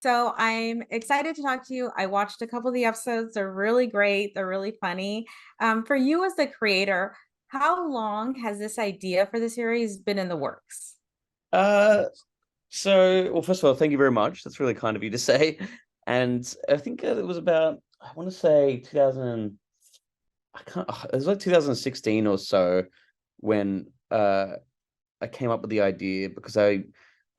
So I'm excited to talk to you. I watched a couple of the episodes. They're really great. They're really funny. For you as the creator, how long has this idea for the series been in the works? Uh, well, first of all, thank you very much. That's really kind of you to say. And I think it was about, I want to say 2000, I can't, it was like 2016 or so when I came up with the idea because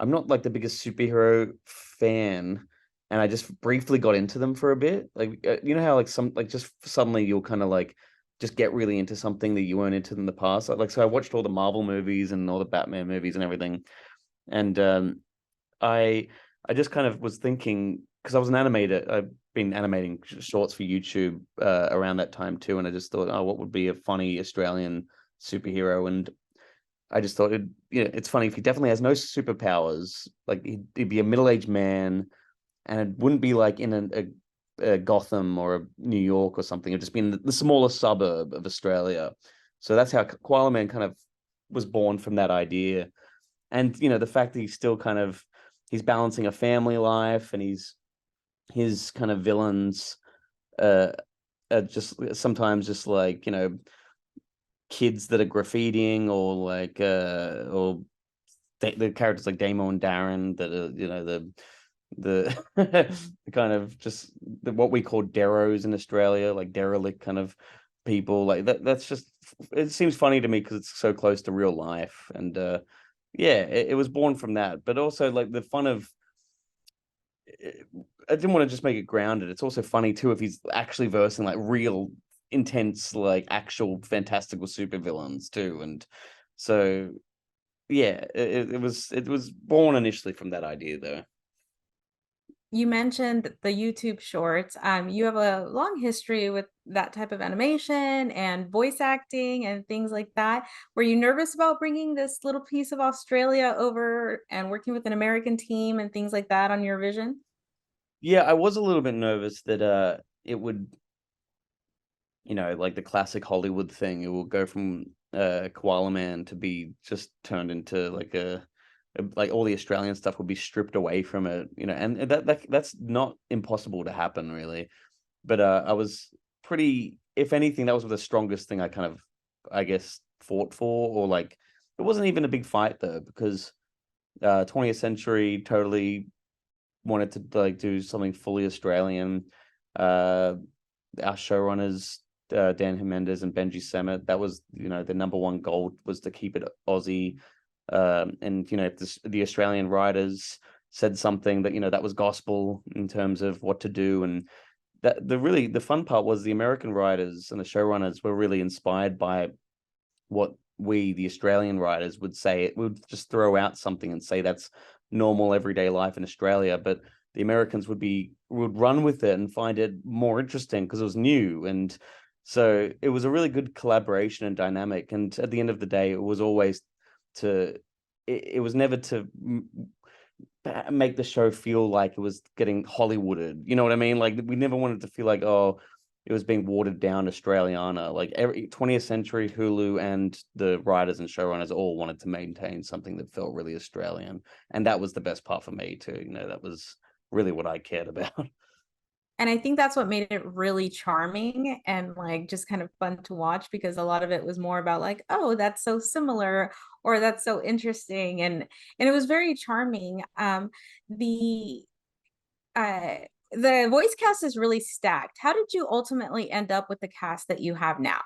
I'm not like the biggest superhero fan, and I just briefly got into them for a bit. Like you know how like some like just suddenly you'll kind of like just get really into something that you weren't into in the past. Like so I watched all the Marvel movies and all the Batman movies and everything. And I I just kind of was thinking because I was an animator. I've been animating shorts for YouTube around that time too, and I just thought, oh, what would be a funny Australian superhero? And I just thought, it's funny if he definitely has no superpowers. Like he'd be a middle-aged man, and it wouldn't be like in a Gotham or a New York or something. It'd just be in the smallest suburb of Australia. So that's how Koala Man kind of was born from that idea. And the fact that he's still kind of he's balancing a family life, and his kind of villains uh are just sometimes just like kids that are graffitiing, or like or the characters like Damo and Darren that are the the kind of just what we call deros in Australia, like derelict kind of people like that's just, it seems funny to me because it's so close to real life. And yeah, it was born from that, but also like the fun of I didn't want to just make it grounded. It's also funny too if he's actually versing like real intense, like actual fantastical supervillains too. And so yeah, it was born initially from that idea though. You mentioned the YouTube shorts. You have a long history with that type of animation and voice acting and things like that. Were you nervous about bringing this little piece of Australia over and working with an American team and things like that on your vision? Yeah, I was a little bit nervous that it would, like the classic Hollywood thing, it will go from Koala Man to be just turned into like like all the Australian stuff would be stripped away from it, and that's not impossible to happen really. But I was pretty, if anything, that was the strongest thing I kind of, I guess, fought for, or like it wasn't even a big fight though, because 20th Century totally wanted to like do something fully Australian. Uh, our showrunners, Dan Jimenez and Benji Sammet, that was the number one goal was to keep it Aussie. And if the Australian writers said something that that was gospel in terms of what to do, and that the fun part was the American writers and the showrunners were really inspired by what we, the Australian writers, would say. It would just throw out something and say that's normal everyday life in Australia, but the Americans would run with it and find it more interesting because it was new. And so it was a really good collaboration and dynamic. And at the end of the day, it was always to it was never to make the show feel like it was getting Hollywooded. You know what I mean? Like we never wanted to feel like, oh, it was being watered down Australiana. Like every 20th Century, Hulu and the writers and showrunners all wanted to maintain something that felt really Australian, and that was the best part for me too. That was really what I cared about. And I think that's what made it really charming and like just kind of fun to watch because a lot of it was more about like, oh, that's so similar or that's so interesting. And it was very charming. The uh the voice cast is really stacked. How did you ultimately end up with the cast that you have now?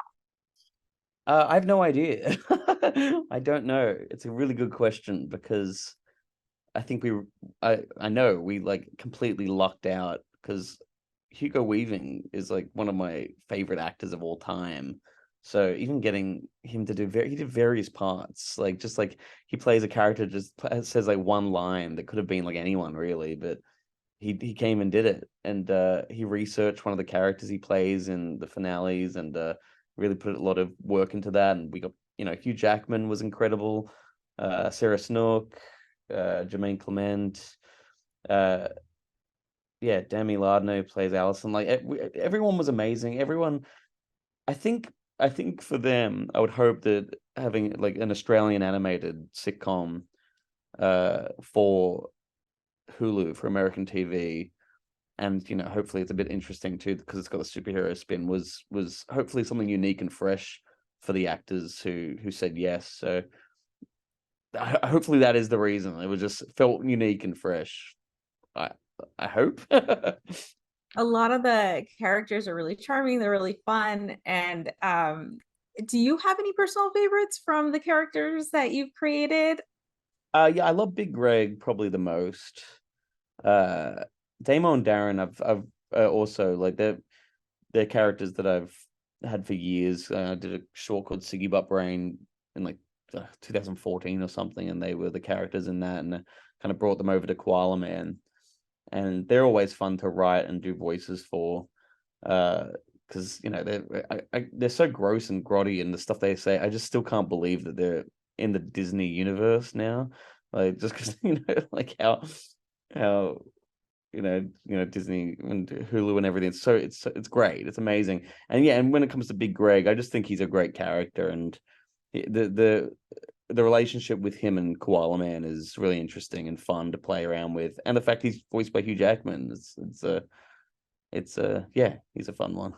I have no idea. I don't know. It's a really good question because I think I know we like completely lucked out because Hugo Weaving is like one of my favorite actors of all time. So even getting him to he did various parts, like just like he plays a character, just says like one line that could have been like anyone really, but he came and did it, and he researched one of the characters he plays in the finales, and really put a lot of work into that. And we got Hugh Jackman was incredible, Sarah Snook, Jermaine Clement, uh, yeah, Demi Lardner plays Allison. Like everyone was amazing. Everyone, I think, I think for them, I would hope that having like an Australian animated sitcom for Hulu for American TV, and hopefully it's a bit interesting too because it's got a superhero spin. Was hopefully something unique and fresh for the actors who said yes. So hopefully that is the reason. It was just felt unique and fresh. I I hope. A lot of the characters are really charming, they're really fun. And do you have any personal favorites from the characters that you've created? Yeah, I love Big Greg probably the most. Uh, Damo and Darren, I've also like they're characters that I've had for years. I did a short called Siggy Butt Brain in like 2014 or something, and they were the characters in that, and kind of brought them over to Koala Man, and they're always fun to write and do voices for, because they're so gross and grotty, and the stuff they say, I just still can't believe that they're in the Disney universe now, like just because like how Disney and Hulu and everything. So it's great. It's amazing. And yeah, and when it comes to Big Greg, I just think he's a great character, and the relationship with him and Koala Man is really interesting and fun to play around with. And the fact he's voiced by Hugh Jackman, yeah, he's a fun one.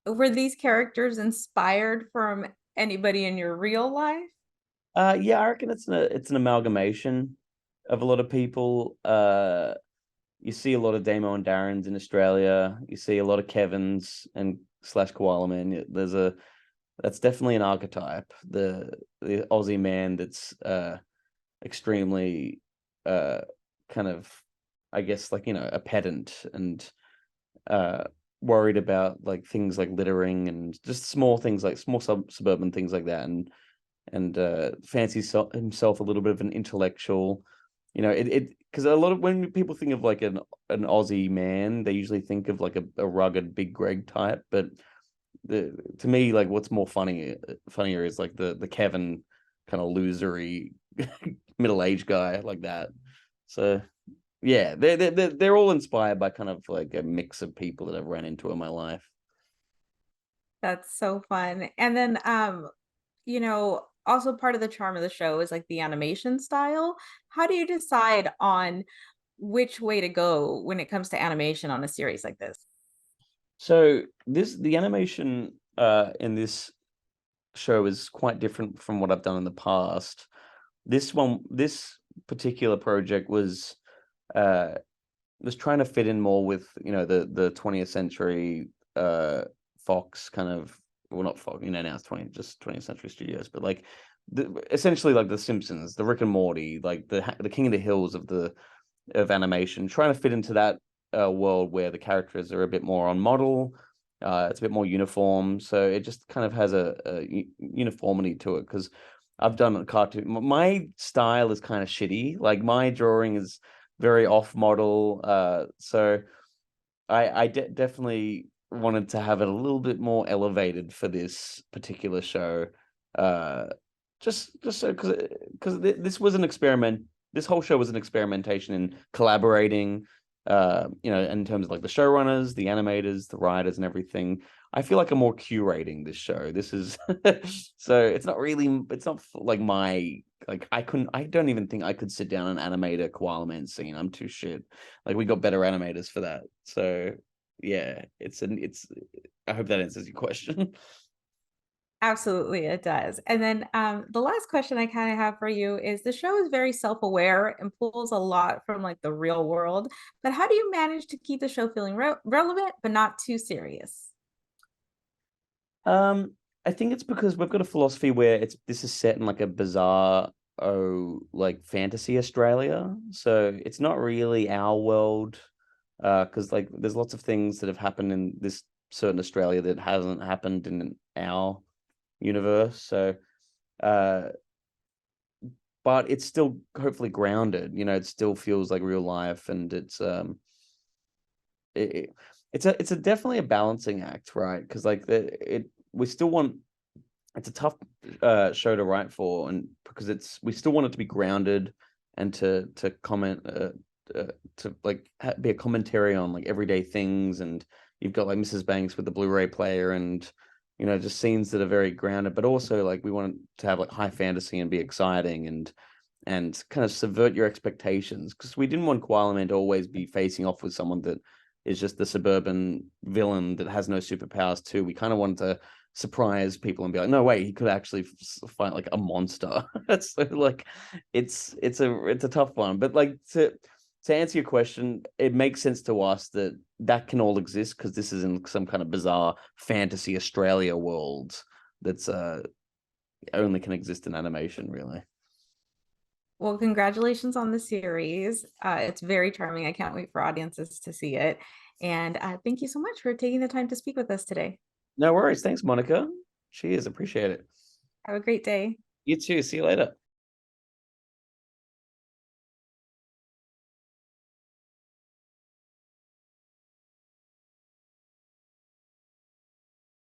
Were these characters inspired from anybody in your real life? Yeah, I reckon it's an amalgamation of a lot of people. You see a lot of Damo and Darrens in Australia. You see a lot of Kevins and slash Koala Man. That's definitely an archetype. The Aussie man that's extremely kind of, I guess, like a pedant and uh worried about like things like littering and just small things like small suburban things like that, and fancies himself a little bit of an intellectual. It because a lot of when people think of like an Aussie man, they usually think of like a rugged Big Greg type, but to me, like what's more funnier is like the Kevin kind of losery middle-aged guy like that. So yeah, they're all inspired by kind of like a mix of people that I've run into in my life. That's so fun. And then also part of the charm of the show is like the animation style. How do you decide on which way to go when it comes to animation on a series like this? So the animation in this show is quite different from what I've done in the past. This particular project uh was trying to fit in more with the 20th century Fox kind of, well, not Fox, now it's 20th Century Studios, but like essentially like the Simpsons, the Rick and Morty, like the King of the Hills of animation, trying to fit into that world where the characters are a bit more on model. It's a bit more uniform, so it just kind of has a uniformity to it. Because I've done a cartoon, my style is kind of shitty. Like my drawing is very off model. So definitely wanted to have it a little bit more elevated for this particular show. Uh, just so because this was an experiment. This whole show was an experimentation in collaborating. In terms of like the showrunners, the animators, the writers, and everything. I feel like I'm more curating this show. This is so it's not like my like I don't even think I could sit down and animate a Koala Man scene. I'm too shit. Like we got better animators for that. So yeah, it's I hope that answers your question. Absolutely, it does. And then the last question I kind of have for you is the show is very self-aware and pulls a lot from like the real world, but how do you manage to keep the show feeling relevant but not too serious? I think it's because we've got a philosophy where this is set in like a bizarre like fantasy Australia. So it's not really our world. Because like there's lots of things that have happened in this certain Australia that hasn't happened in our universe. So uh but it's still hopefully grounded. It still feels like real life, and it, it's a definitely a balancing act, right? Because like we still want, it's a tough show to write for, and because we still want it to be grounded and to comment to like be a commentary on like everyday things. And you've got like Mrs. Banks with the Blu-ray player, and just scenes that are very grounded, but also like we want it to have like high fantasy and be exciting. And and kind of subvert your expectations, because we didn't want Koala Man to always be facing off with someone that is just the suburban villain that has no superpowers too. We kind of wanted to surprise people and be like, no, wait, he could actually fight like a monster. So like, it's a tough one, but like to answer your question, it makes sense to us that that can all exist because this is in some kind of bizarre fantasy Australia world that's only can exist in animation, really. Well, congratulations on the series. It's very charming. I can't wait for audiences to see it. And thank you so much for taking the time to speak with us today. No worries. Thanks, Monica. Cheers. Appreciate it. Have a great day. You too. See you later.